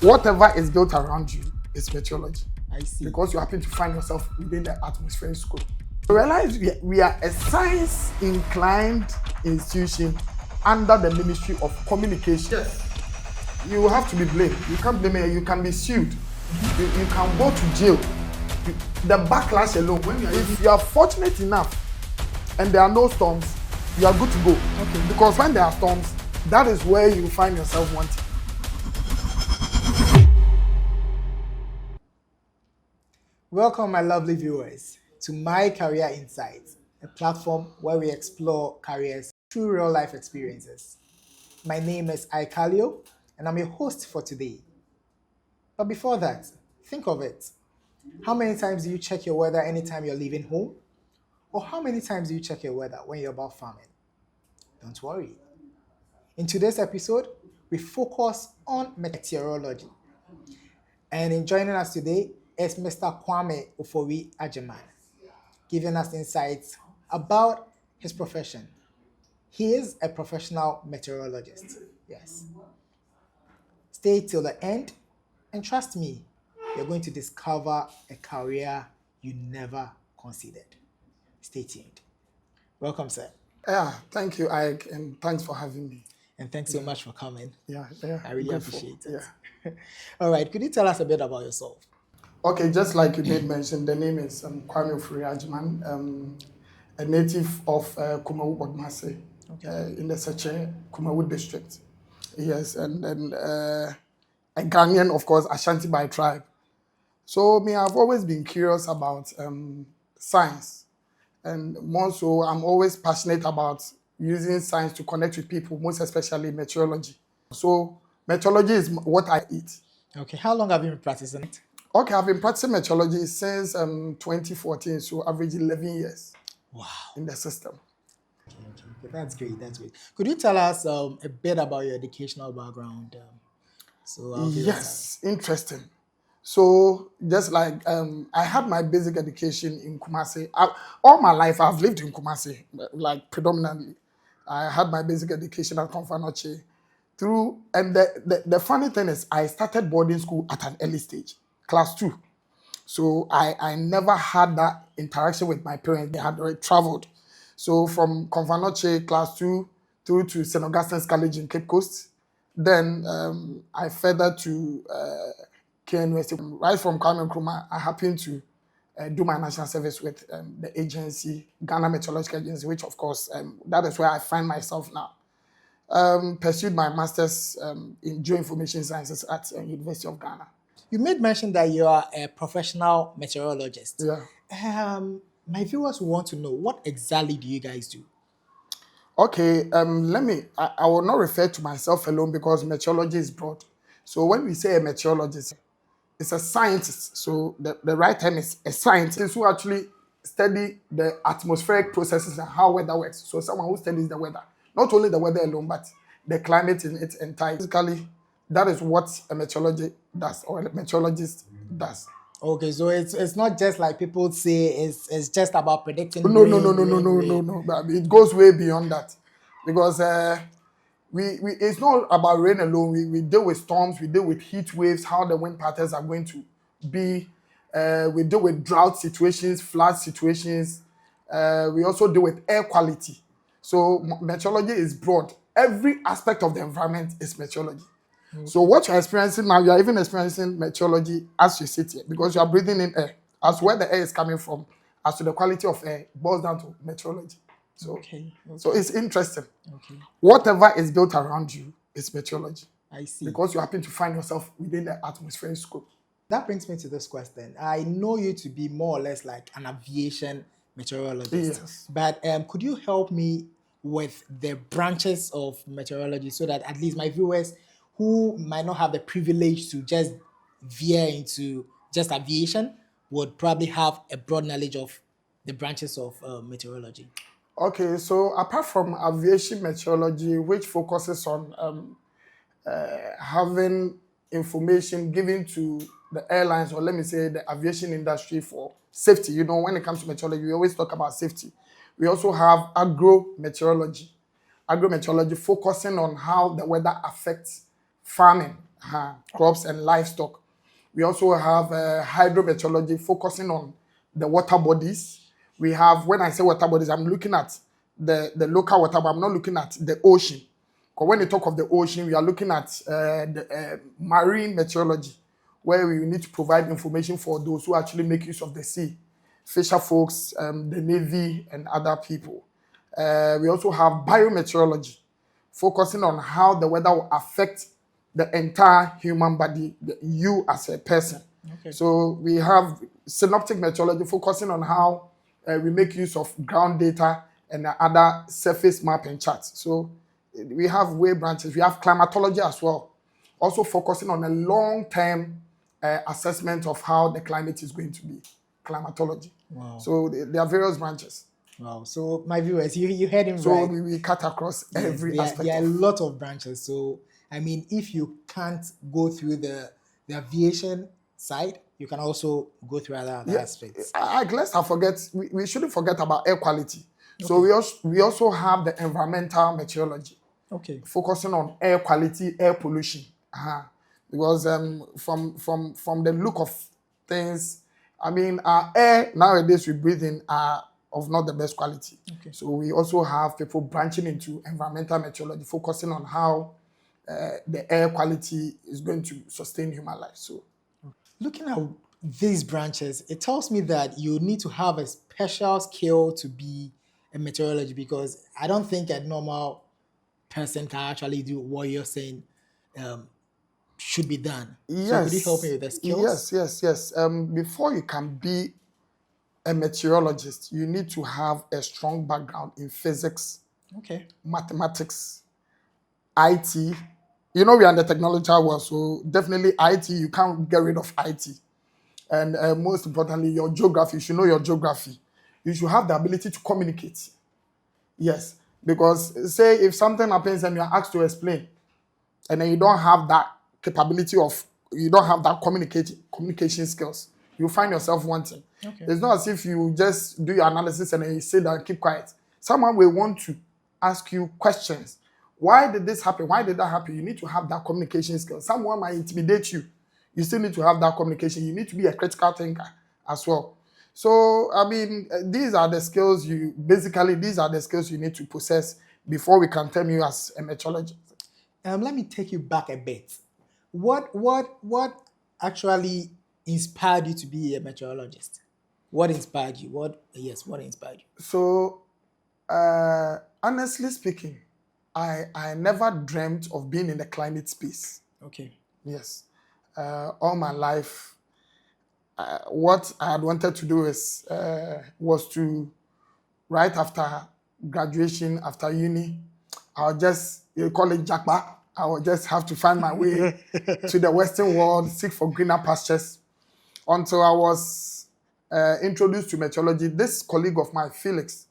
Whatever is built around you is meteorology. I see. Because you happen to find yourself within the atmospheric scope. So realize we are a science-inclined institution under the Ministry of Communication. Yes. You have to be blamed. You can't blame it. You can be sued. You can go to jail. The backlash alone. If you are fortunate enough and there are no storms, you are good to go. Okay. Because when there are storms, that is where you find yourself wanting. Welcome, my lovely viewers, to My Career Insights, a platform where we explore careers through real-life experiences. My name is Aikalio, and I'm your host for today. But before that, think of it. How many times do you check your weather anytime you're leaving home? Or how many times do you check your weather when you're about farming? Don't worry. In today's episode, we focus on meteorology. And in joining us today is Mr. Kwame Ofori Ajeman, giving us insights about his profession. He is a professional meteorologist. Yes. Stay till the end, and trust me, you're going to discover a career you never considered. Stay tuned. Welcome, sir. Yeah, thank you, Ike, and thanks for having me. And thanks so much for coming. Yeah. I really appreciate it. Yeah. All right, could you tell us a bit about yourself? Okay, just like you did mention, the name is Kwame Ofori Ajeman, a native of Kumawu Bodmase, in the Seche Kumawu district. Yes, and then a Ghanaian, of course, Ashanti by tribe. So me, I've always been curious about science, and more so, I'm always passionate about using science to connect with people, most especially meteorology. So meteorology is what I eat. Okay, how long have you been practicing it? Okay, I've been practicing meteorology since 2014, so average 11 years. Wow. In the system. Okay, that's great. Could you tell us a bit about your educational background? Yes, interesting. So just like I had my basic education in Kumasi. All my life I've lived in Kumasi, like predominantly. I had my basic education at Konfanoche and the funny thing is I started boarding school at an early stage, class 2. So I never had that interaction with my parents. They had already traveled. So from Konfanoche, class 2, through to St. Augustine's College in Cape Coast. Then I further to KNUST. Right from Kwame Nkrumah, I happened to do my national service with the agency, Ghana Meteorological Agency, which of course, that is where I find myself now. Pursued my master's in geoinformation sciences at University of Ghana. You made mention that you are a professional meteorologist. Yeah. My viewers want to know, what exactly do you guys do? Okay, I will not refer to myself alone because meteorology is broad. So when we say a meteorologist, it's a scientist. So the right term is a scientist who actually study the atmospheric processes and how weather works. So someone who studies the weather, not only the weather alone, but the climate in its entirety. Basically, that is what a meteorologist does, or a meteorologist does. Okay, so it's not just like people say it's just about predicting. No. But it goes way beyond that, because we it's not about rain alone. We deal with storms, we deal with heat waves, how the wind patterns are going to be. We deal with drought situations, flood situations. We also deal with air quality. So meteorology is broad. Every aspect of the environment is meteorology. Okay. So what you're experiencing now, you are even experiencing meteorology as you sit here, because you are breathing in air. As where the air is coming from, as to the quality of air, it boils down to meteorology. So, so it's interesting. Okay. Whatever is built around you is meteorology. I see. Because you happen to find yourself within the atmospheric scope. That brings me to this question. I know you to be more or less like an aviation meteorologist. Yes. But could you help me with the branches of meteorology so that at least my viewers who might not have the privilege to just veer into just aviation would probably have a broad knowledge of the branches of meteorology? Okay, so apart from aviation meteorology, which focuses on having information given to the airlines, or let me say the aviation industry for safety. You know, when it comes to meteorology, we always talk about safety. We also have agro-meteorology. Agro-meteorology focusing on how the weather affects farming crops and livestock. We also have hydrometeorology, focusing on the water bodies. We have, when I say water bodies, I'm looking at the local water, but I'm not looking at the ocean. Because when you talk of the ocean, we are looking at the marine meteorology, where we need to provide information for those who actually make use of the sea, fisher folks, the navy, and other people. We also have biometeorology, focusing on how the weather will affect the entire human body, you as a person. Okay. So we have synoptic meteorology, focusing on how we make use of ground data and other surface map and charts. So we have way branches. We have climatology as well, also focusing on a long-term assessment of how the climate is going to be. Climatology. Wow. So there are various branches. Wow. So my viewers, you heard him So right. we cut across every aspect. There are a lot of branches. So I mean, if you can't go through the aviation side, you can also go through other aspects. Let's not forget, we shouldn't forget about air quality. Okay. So we also have the environmental meteorology. Okay. Focusing on air quality, air pollution. Because from the look of things, I mean, our air nowadays we breathe in are of not the best quality. Okay. So we also have people branching into environmental meteorology, focusing on how the air quality is going to sustain human life. So, looking at these branches, it tells me that you need to have a special skill to be a meteorologist, because I don't think a normal person can actually do what you're saying should be done. Yes. So could you help me with the skills? Yes. Before you can be a meteorologist, you need to have a strong background in physics, okay, mathematics, IT. You know, we are in the technological world, so definitely IT, you can't get rid of IT. And most importantly, your geography. You should know your geography. You should have the ability to communicate. Yes, because say if something happens and you are asked to explain, and then you don't have that capability of, you don't have that communication skills, you find yourself wanting. Okay. It's not as if you just do your analysis and then you sit down and keep quiet. Someone will want to ask you questions. Why did this happen? Why did that happen? You need to have that communication skills. Someone might intimidate you. You still need to have that communication. You need to be a critical thinker as well. So, I mean, these are the skills you need to possess before we can term you as a meteorologist. Let me take you back a bit. What actually inspired you to be a meteorologist? What inspired you? What inspired you? So, honestly speaking, I never dreamt of being in the climate space. Okay. Yes. All my life, what I had wanted to do was to, right after graduation, after uni, I'll just, you call it jackpot, I will just have to find my way to the Western world, seek for greener pastures, until I was introduced to meteorology. This colleague of mine, Felix,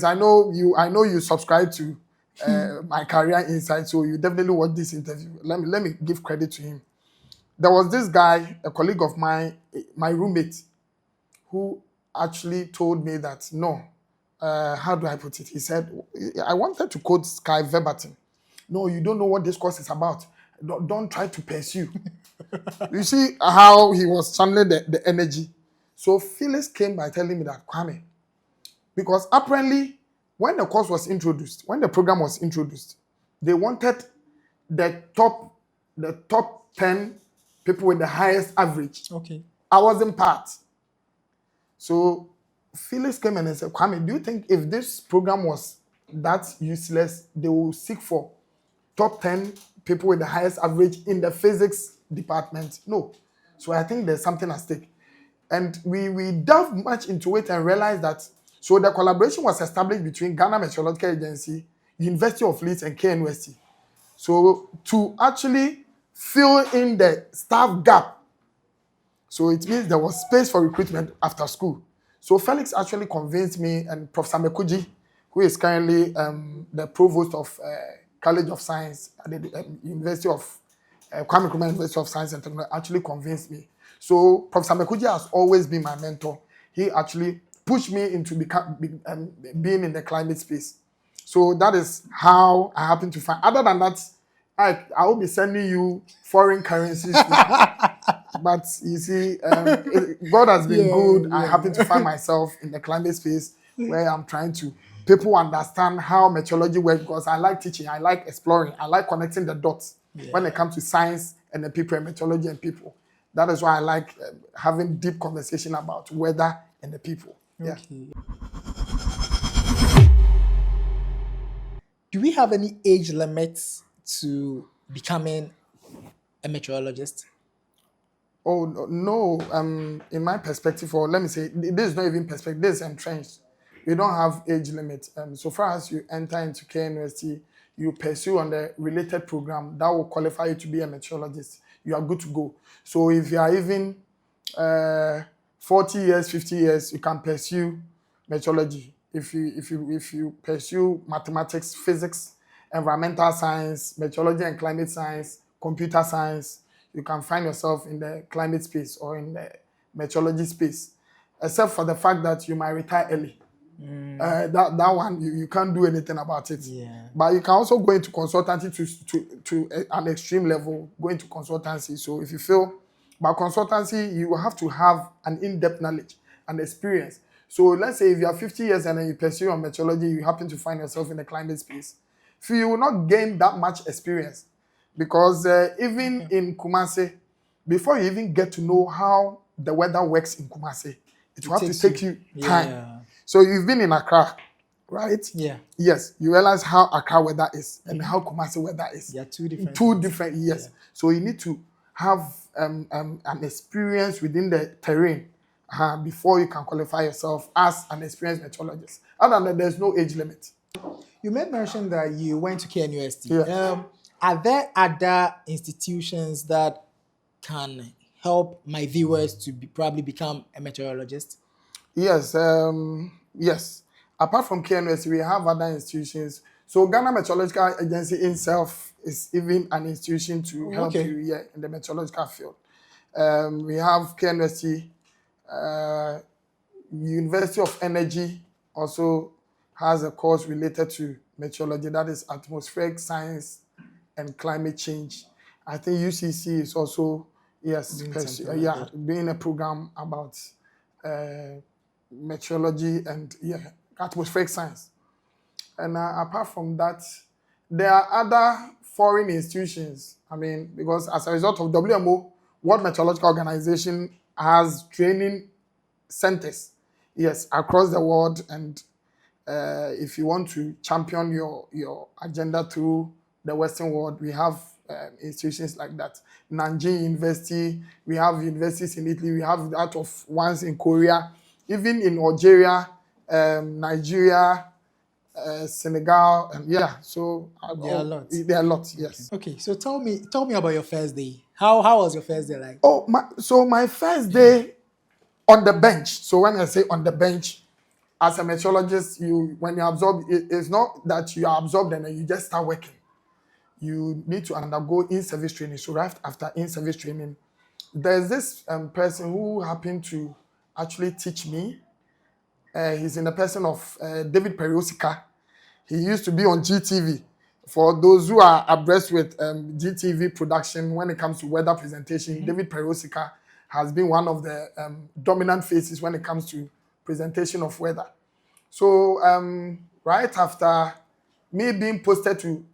I know you subscribe to my Career Insight, so you definitely watch this interview. Let me give credit to him. There was this guy, a colleague of mine, my roommate, who actually told me that, no, how do I put it? He said, I wanted to quote Sky verbatim. No, you don't know what this course is about. Don't try to pursue. You see how he was channeling the energy. So Felix came by telling me that, Kwame, because apparently when the course was introduced, when the program was introduced, they wanted the top 10 people with the highest average. Okay. I wasn't part. So Felix came and said, Kwame, do you think if this program was that useless, they will seek for top 10 people with the highest average in the physics department? No. So I think there's something at stake. And we delved much into it and realized that, so the collaboration was established between Ghana Meteorological Agency, University of Leeds, and KNUST. So to actually fill in the staff gap, so it means there was space for recruitment after school. So Felix actually convinced me, and Professor Mekuji, who is currently the provost of College of Science at the University of Kwame Nkrumah University of Science and Technology, actually convinced me. So Professor Mekuji has always been my mentor. He actually pushed me into being in the climate space. So that is how I happened to find. Other than that, I will be sending you foreign currencies. But you see, God has been good. I happen to find myself in the climate space where I'm trying to people understand how meteorology works, because I like teaching, I like exploring, I like connecting the dots when it comes to science and the people and meteorology and people. That is why I like having deep conversation about weather and the people. Yeah. Okay. Do we have any age limits to becoming a meteorologist? Oh no, in my perspective, or let me say, this is not even perspective, this is entrenched. We don't have age limit. So far as you enter into KNUST, you pursue on the related program that will qualify you to be a meteorologist. You are good to go. So if you are even 40 years, 50 years, you can pursue meteorology. If you pursue mathematics, physics, environmental science, meteorology and climate science, computer science, you can find yourself in the climate space or in the meteorology space, except for the fact that you might retire early. That one, you can't do anything about it. Yeah. But you can also go into consultancy to an extreme level, go into consultancy. So if you feel, but consultancy, you will have to have an in-depth knowledge and experience. So let's say if you are 50 years and then you pursue on meteorology, you happen to find yourself in the climate space. So you will not gain that much experience, because even in Kumasi, before you even get to know how the weather works in Kumasi, it will have to take you time. Yeah. So you've been in Accra, right? Yeah. Yes, you realize how Accra weather is and how Kumasi weather is. Yeah, two different Yes. Yeah. So you need to have an experience within the terrain before you can qualify yourself as an experienced meteorologist. Other than that, there's no age limit. You made mention that you went to KNUST. Yeah. Are there other institutions that can help my viewers to probably become a meteorologist? Yes, yes. Apart from KNUST, we have other institutions. So Ghana Meteorological Agency itself is even an institution to help you in the meteorological field. We have KNUST, University of Energy also has a course related to meteorology, that is atmospheric science and climate change. I think UCC is also doing a program about meteorology and atmospheric science. And apart from that, there are other foreign institutions. I mean, because as a result of WMO, World Meteorological Organization has training centers, across the world. And if you want to champion your agenda through the Western world, we have institutions like that. Nanjing University, we have universities in Italy, we have that of ones in Korea, even in Algeria, Nigeria, Senegal, and so there are lots. There are lots, yes. Okay, so tell me about your first day. How was your first day like? Oh, my first day on the bench. So when I say on the bench, as a meteorologist, when you absorb, it's not that you are absorbed and then you just start working. You need to undergo in-service training. So right after in-service training, there's this person who happened to actually teach me. He's in the person of David Periosika. He used to be on GTV. For those who are abreast with GTV production when it comes to weather presentation, David Periosika has been one of the dominant faces when it comes to presentation of weather. So right after me being posted to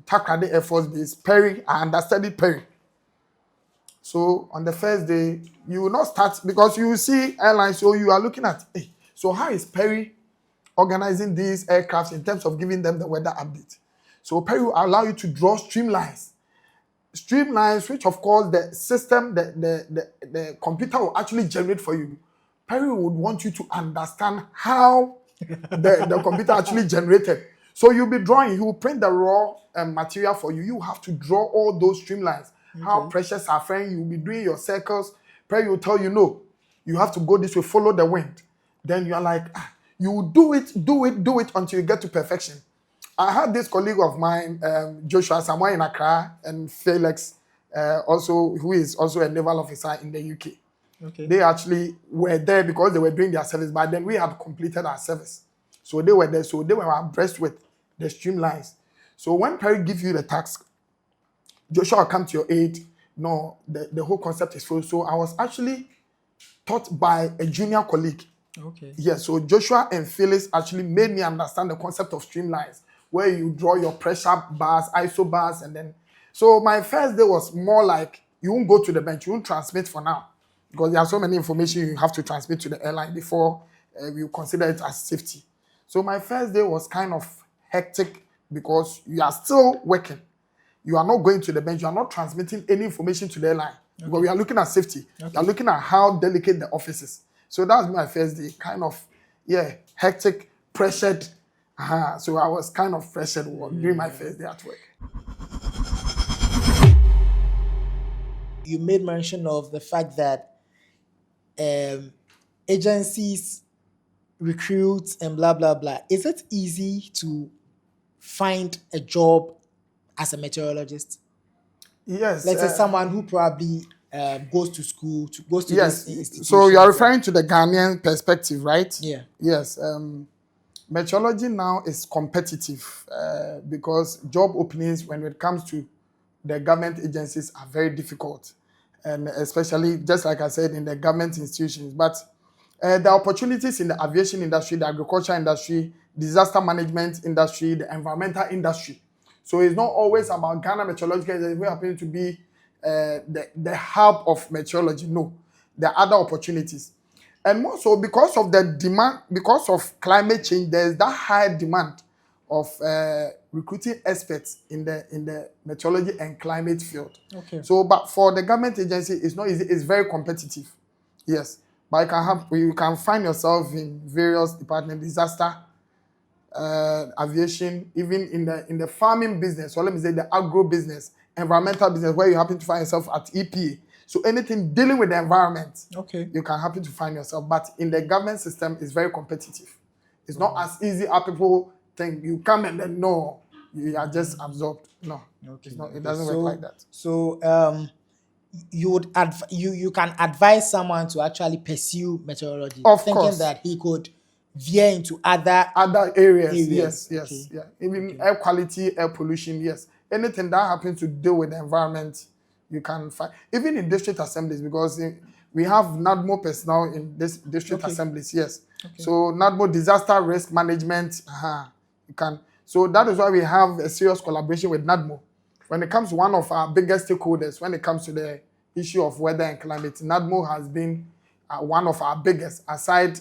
Takrady Air Force Base, Perry, I understudied Perry. So on the first day, you will not start, because you will see airlines, so you are looking at, so how is Perry organizing these aircrafts in terms of giving them the weather update? So Perry will allow you to draw streamlines, which of course the system, the computer will actually generate for you. Perry would want you to understand how the computer actually generated. So you'll be drawing, he will print the raw material for you. You have to draw all those streamlines, how pressures are faring. You'll be doing your circles. Perry will tell you, no, you have to go this way, follow the wind. Then you are like, you do it until you get to perfection. I had this colleague of mine, Joshua, somewhere in Accra, and Felix, who is also a naval officer in the UK. Okay. They actually were there because they were doing their service, but then we had completed our service. So they were there, so they were abreast with the streamlines. So when Perry gives you the task, Joshua will come to your aid. No, the whole concept is full. So I was actually taught by a junior colleague. Okay. Yes, so Joshua and Phyllis actually made me understand the concept of streamlines, where you draw your pressure bars, ISO bars, and then. So my first day was more like you won't go to the bench, you won't transmit for now, because there are so many information you have to transmit to the airline before you consider it as safety. So my first day was kind of hectic because you are still working. You are not going to the bench. You are not transmitting any information to the airline because we are looking at safety. We are looking at how delicate the office is. So that was my first day, kind of, hectic, pressured. So I was kind of pressured during my first day at work. You made mention of the fact that agencies recruit and blah, blah, blah. Is it easy to find a job as a meteorologist? Yes. Let's say someone who probably goes to school, goes to yes. this institution. So you are referring to the Ghanaian perspective, right? Yeah. Yes. Meteorology now is competitive because job openings, when it comes to the government agencies, are very difficult, and especially, just like I said, in the government institutions. But the opportunities in the aviation industry, the agriculture industry, disaster management industry, the environmental industry. So it's not always about Ghana Meteorological Agency. We happen to be the hub of meteorology. No, there are other opportunities. And more so because of the demand, because of climate change, there's that high demand of recruiting experts in the meteorology and climate field. Okay. So, but for the government agency, it's not easy. It's very competitive. Yes, but you can find yourself in various departments, disaster, aviation, even in the farming business. So let me say the agro business, environmental business, where you happen to find yourself at EPA. So anything dealing with the environment, you can happen to find yourself. But in the government system, it's very competitive. It's not as easy as people think. You come and then no, you are just absorbed. No, it's not. It doesn't work like that. So you can advise someone to actually pursue meteorology, Of thinking course. that he could veer into other areas. Yes. Yeah. Even air quality, air pollution. Yes. Anything that happens to deal with the environment, you can find. Even in district assemblies, because we have NADMO personnel in this district assemblies. Yes. So NADMO, disaster risk management. You can. So that is why we have a serious collaboration with NADMO. When it comes to one of our biggest stakeholders, when it comes to the issue of weather and climate, NADMO has been one of our biggest, aside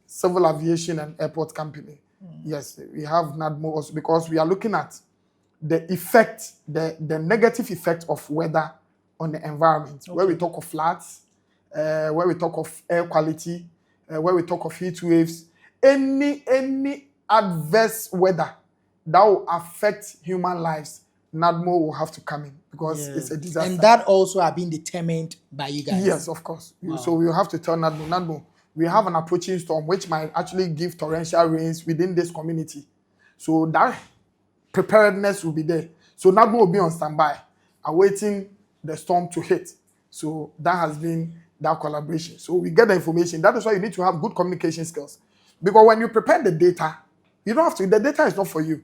civil aviation and airport company. Yes, we have NADMO also because we are looking at the effect, the negative effect of weather on the environment. Where we talk of floods, where we talk of air quality, where we talk of heat waves, any adverse weather that will affect human lives, NADMO will have to come in because it's a disaster. And that also have been determined by you guys. Yes, of course. Wow. So we will have to tell NADMO, we have an approaching storm which might actually give torrential rains within this community. So that preparedness will be there. So NADMO will be on standby, awaiting the storm to hit. So that has been that collaboration. So we get the information. That is why you need to have good communication skills. Because when you prepare the data, you don't have to, the data is not for you.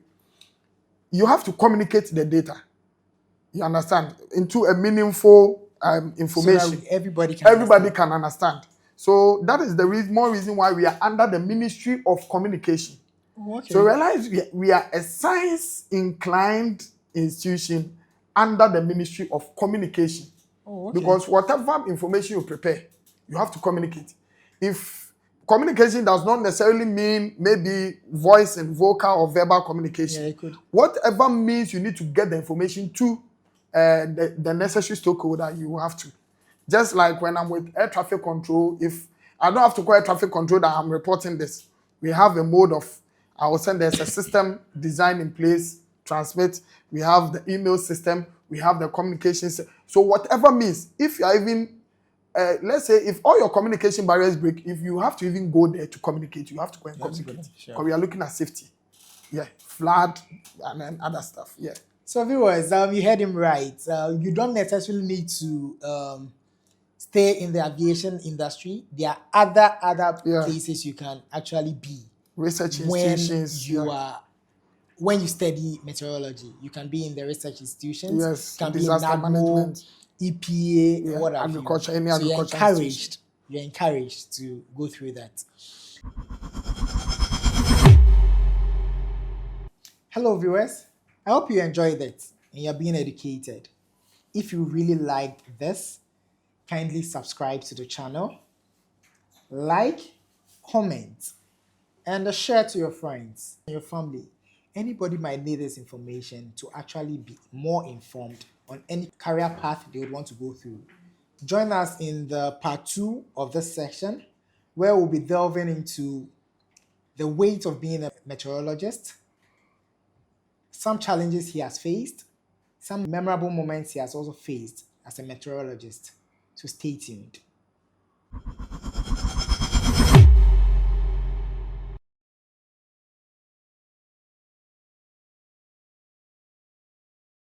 You have to communicate the data. You understand? Into a meaningful information. So that everybody can understand. So that is the more reason why we are under the Ministry of Communication. So realize we are a science-inclined institution under the Ministry of Communication. Because whatever information you prepare, you have to communicate. If communication does not necessarily mean maybe voice and vocal or verbal communication. Yeah, it could. Whatever means you need to get the information to the necessary stakeholder, you have to. Just like when I'm with air traffic control, if I don't have to call air traffic control that I'm reporting this, we have a mode of, I will send there's a system design in place, transmit, we have the email system, we have the communication system. So whatever means, if you are even, let's say if all your communication barriers break, if you have to even go there to communicate, you have to go and communicate. Because we are looking at safety. Yeah, flood and then other stuff. Yeah. So viewers, you heard him right. You don't necessarily need to stay in the aviation industry. There are other places you can actually be. Research institutions. When you are when you study meteorology, you can be in the research institutions, Yes, you can be in disaster NAGMO, management. EPA, and Yeah, what have you. agriculture, any So agriculture institution. you're encouraged to go through that. Hello, viewers. I hope you enjoyed it and you're being educated. If you really liked this, kindly subscribe to the channel, like, comment, and share to your friends and your family. Anybody might need this information to actually be more informed on any career path they would want to go through. Join us in the part 2 of this section, where we'll be delving into the weight of being a meteorologist, some challenges he has faced, some memorable moments he has also faced as a meteorologist. So stay tuned.